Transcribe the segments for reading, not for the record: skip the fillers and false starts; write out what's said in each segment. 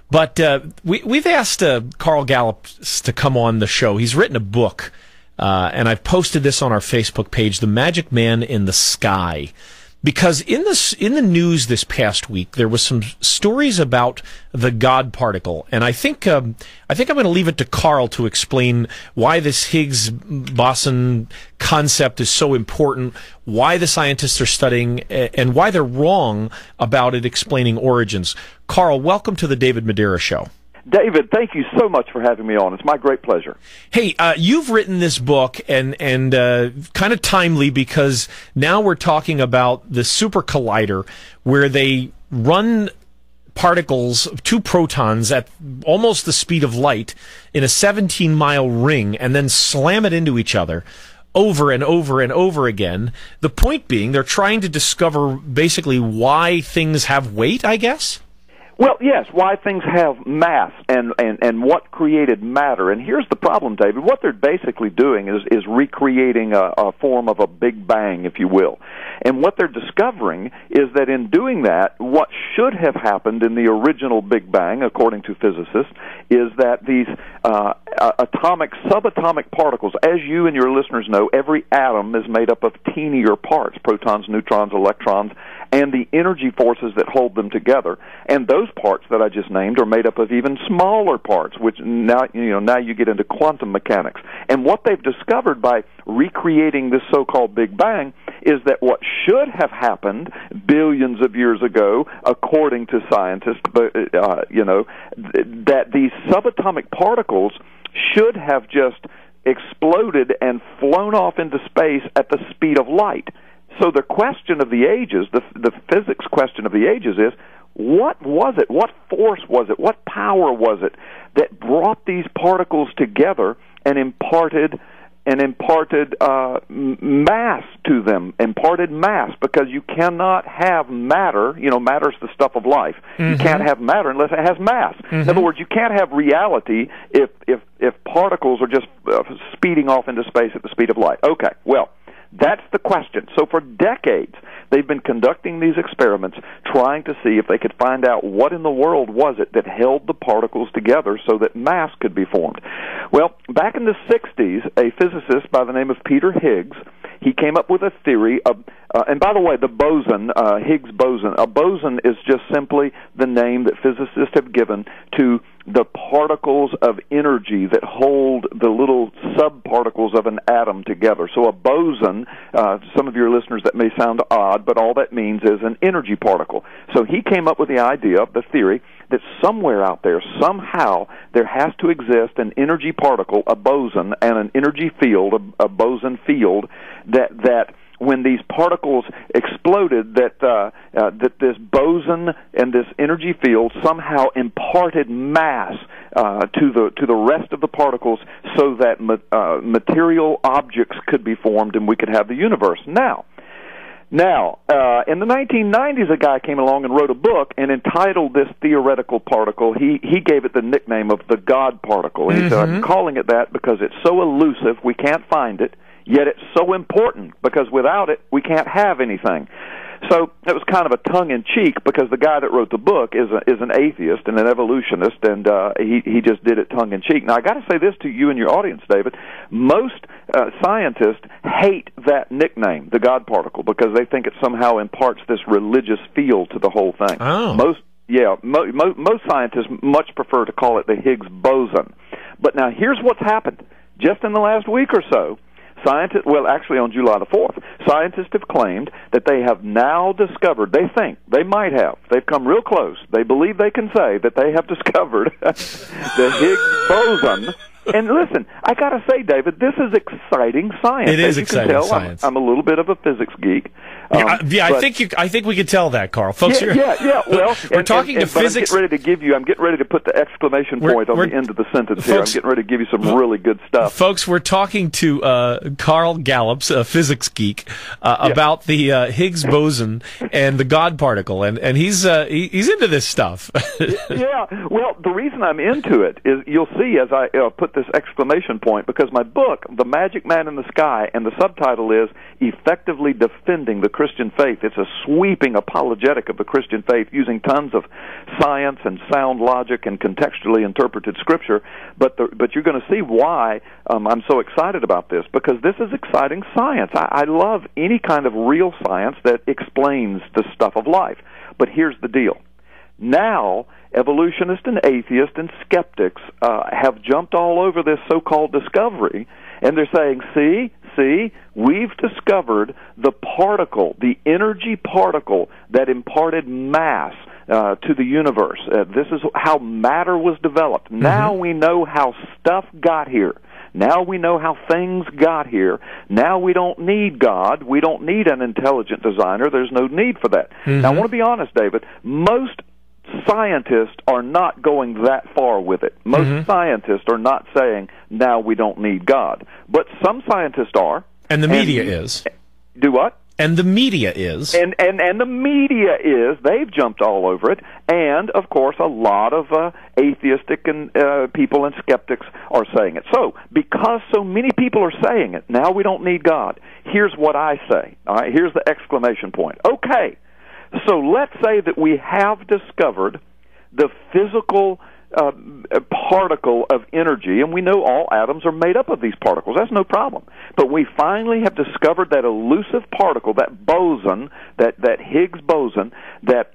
But we've asked Carl Gallups to come on the show. He's written a book, and I've posted this on our Facebook page, The Magic Man in the Sky. Because in the news this past week, there was some stories about the God particle, and I think I'm going to leave it to Carl to explain why this Higgs boson concept is so important, why the scientists are studying, and why they're wrong about it explaining origins. Carl, welcome to the David Madeira Show. David, thank you so much for having me on. It's my great pleasure. Hey, you've written this book, and kind of timely because now we're talking about the super collider where they run particles, two protons at almost the speed of light in a 17-mile ring and then slam it into each other over and over and over again. The point being they're trying to discover basically why things have weight, I guess? Well, yes, why things have mass and what created matter. And here's the problem, David. What they're basically doing is recreating a form of a Big Bang, if you will. And what they're discovering is that in doing that, what should have happened in the original Big Bang, according to physicists, is that these atomic, subatomic particles, as you and your listeners know, every atom is made up of teenier parts, protons, neutrons, electrons, and the energy forces that hold them together. And those parts that I just named are made up of even smaller parts, which now you get into quantum mechanics. And what they've discovered by recreating this so-called Big Bang is that what should have happened billions of years ago, according to scientists, that these subatomic particles should have just exploded and flown off into space at the speed of light. So the question of the ages, the physics question of the ages is, what was it? What force was it? What power was it that brought these particles together and imparted mass to them, imparted mass, because you cannot have matter. Matter's the stuff of life. Mm-hmm. You can't have matter unless it has mass. Mm-hmm. In other words, you can't have reality if particles are just speeding off into space at the speed of light. Okay, well, that's the question. So for decades, they've been conducting these experiments, trying to see if they could find out what in the world was it that held the particles together so that mass could be formed. Well, back in the 60s, a physicist by the name of Peter Higgs, he came up with a theory of, and by the way, the boson, Higgs boson, a boson is just simply the name that physicists have given to the particles of energy that hold the little subparticles of an atom together. So a boson, some of your listeners, that may sound odd, but all that means is an energy particle. So he came up with the idea, the theory, that somewhere out there, somehow, there has to exist an energy particle, a boson, and an energy field, a boson field, that when these particles exploded, that this boson and this energy field somehow imparted mass to the rest of the particles, so that material objects could be formed and we could have the universe. Now, in the 1990s, a guy came along and wrote a book and entitled this theoretical particle, he gave it the nickname of the God particle. And he said, I'm calling it that because it's so elusive, we can't find it, yet it's so important, because without it, we can't have anything. So it was kind of a tongue-in-cheek, because the guy that wrote the book is an atheist and an evolutionist, and he just did it tongue-in-cheek. Now, I got to say this to you and your audience, David. Most scientists hate that nickname, the God particle, because they think it somehow imparts this religious feel to the whole thing. Oh. Most scientists much prefer to call it the Higgs boson. But now, here's what's happened. Just in the last week or so, scientists, well, actually on July the 4th, scientists have claimed that they have now discovered, they think, they might have, they've come real close, they believe they can say that they have discovered the Higgs boson. And listen, I got to say, David, this is exciting science. It is exciting science. I'm a little bit of a physics geek. I think we can tell that, Carl. Folks, well, we're talking to physics. I'm getting ready to put the exclamation point on the end of the sentence here. I'm getting ready to give you some really good stuff. Folks, we're talking to Carl Gallups, a physics geek, about the Higgs boson and the God particle, and he's into this stuff. Yeah, well, the reason I'm into it is, you'll see as I put this exclamation point because my book, The Magic Man in the Sky, and the subtitle is Effectively Defending the Christian Faith. It's a sweeping apologetic of the Christian faith using tons of science and sound logic and contextually interpreted scripture. But you're going to see why I'm so excited about this, because this is exciting science. I love any kind of real science that explains the stuff of life. But here's the deal. Now, evolutionists and atheists and skeptics have jumped all over this so-called discovery, and they're saying, see, we've discovered the particle, the energy particle that imparted mass to the universe. This is how matter was developed. Mm-hmm. Now we know how stuff got here. Now we know how things got here. Now we don't need God. We don't need an intelligent designer. There's no need for that. Mm-hmm. Now, I want to be honest, David. Most scientists are not going that far with it. Most scientists are not saying, now we don't need God. But some scientists are. And the media is. Do what? And the media is. And the media is. They've jumped all over it. And, of course, a lot of atheistic and people and skeptics are saying it. So, because so many people are saying it, now we don't need God. Here's what I say. All right, here's the exclamation point. Okay. So let's say that we have discovered the physical particle of energy, and we know all atoms are made up of these particles. That's no problem. But we finally have discovered that elusive particle, that boson, that Higgs boson, that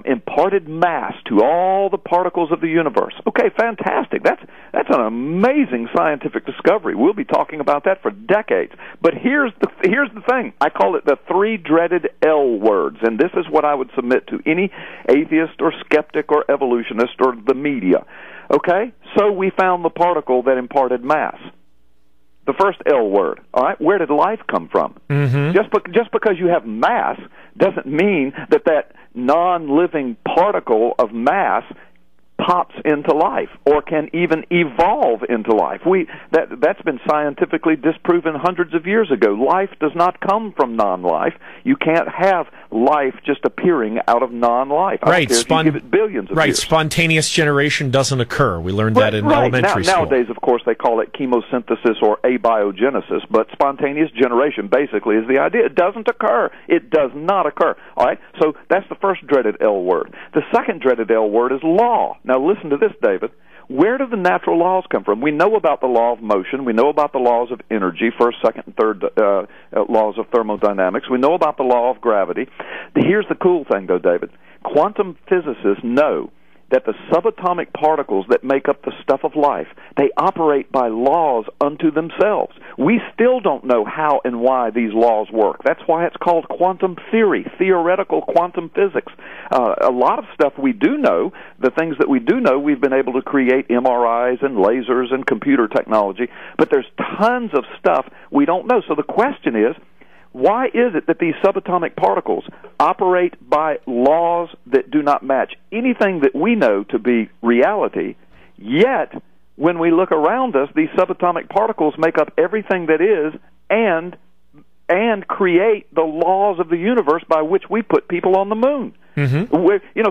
imparted mass to all the particles of the universe. Okay, fantastic. That's an amazing scientific discovery. We'll be talking about that for decades. But here's the thing. I call it the three dreaded L words, and this is what I would submit to any atheist or skeptic or evolutionist or the media. Okay? So we found the particle that imparted mass. The first L word, all right? Where did life come from? Mm-hmm. Just because you have mass doesn't mean that non-living particle of mass pops into life or can even evolve into life. That's been scientifically disproven hundreds of years ago. Life does not come from non-life. You can't have life just appearing out of non-life. Right. If you give it billions of years. Spontaneous generation doesn't occur. We learned that in elementary school. Nowadays, of course, they call it chemosynthesis or abiogenesis, but spontaneous generation basically is the idea. It doesn't occur. It does not occur. All right? So that's the first dreaded L word. The second dreaded L word is law. Now, listen to this, David. Where do the natural laws come from? We know about the law of motion. We know about the laws of energy, first, second, and third laws of thermodynamics. We know about the law of gravity. Here's the cool thing, though, David. Quantum physicists know that the subatomic particles that make up the stuff of life, they operate by laws unto themselves. We still don't know how and why these laws work. That's why it's called quantum theory, theoretical quantum physics. A lot of stuff we do know, the things that we do know, we've been able to create MRIs and lasers and computer technology, but there's tons of stuff we don't know. So the question is, why is it that these subatomic particles operate by laws that do not match anything that we know to be reality, yet when we look around us, these subatomic particles make up everything that is and create the laws of the universe by which we put people on the moon? Mm-hmm.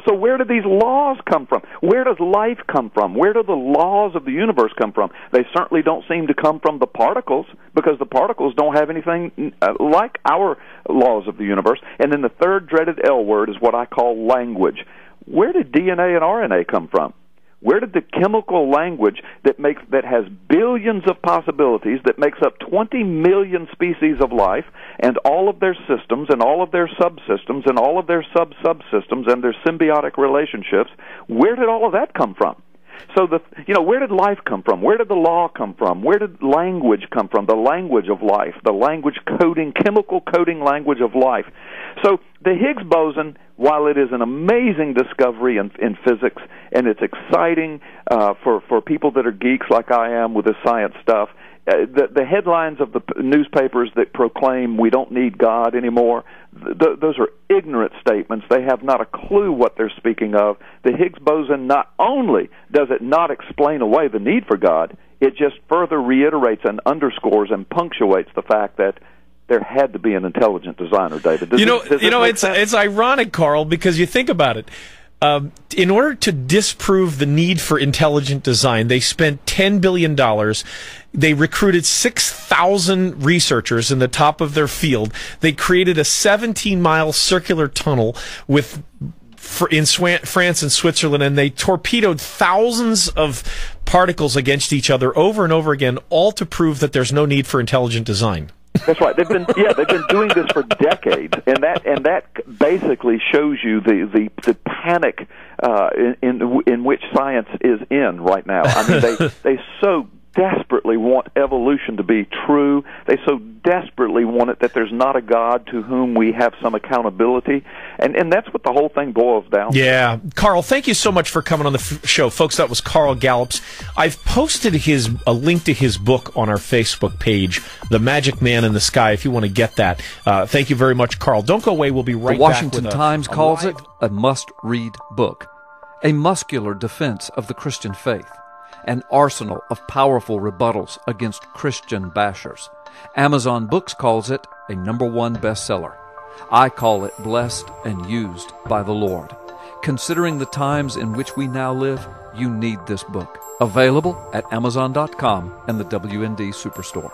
So where do these laws come from? Where does life come from? Where do the laws of the universe come from? They certainly don't seem to come from the particles, because the particles don't have anything like our laws of the universe. And then the third dreaded L word is what I call language. Where did DNA and RNA come from? Where did the chemical language that has billions of possibilities, that makes up 20 million species of life, and all of their systems and all of their subsystems and all of their sub-subsystems and their symbiotic relationships, where did all of that come from? So where did life come from? Where did the law come from? Where did language come from? The language of life, the language coding, chemical coding language of life. So the Higgs boson, while it is an amazing discovery in physics, and it's exciting for people that are geeks like I am with the science stuff, the headlines of the newspapers that proclaim we don't need God anymore, those are ignorant statements. They have not a clue what they're speaking of. The Higgs boson, not only does it not explain away the need for God, it just further reiterates and underscores and punctuates the fact that there had to be an intelligent designer, David. Does it's ironic, Carl, because you think about it. In order to disprove the need for intelligent design, they spent $10 billion. They recruited 6,000 researchers in the top of their field. They created a 17-mile circular tunnel in France and Switzerland, and they torpedoed thousands of particles against each other over and over again, all to prove that there's no need for intelligent design. That's right. They've been doing this for decades, and that basically shows you the panic in which science is in right now. I mean, they so desperately want evolution to be true. They so desperately want it that there's not a God to whom we have some accountability, and that's what the whole thing boils down to. Yeah. Carl, thank you so much for coming on the show. Folks, that was Carl Gallups. I've posted a link to his book on our Facebook page, The Magic Man in the Sky, if you want to get that. Thank you very much, Carl. Don't go away. We'll be right back. The Washington Times calls it a must-read book, a muscular defense of the Christian faith, an arsenal of powerful rebuttals against Christian bashers. Amazon Books calls it a #1 bestseller. I call it blessed and used by the Lord. Considering the times in which we now live, you need this book. Available at Amazon.com and the WND Superstore.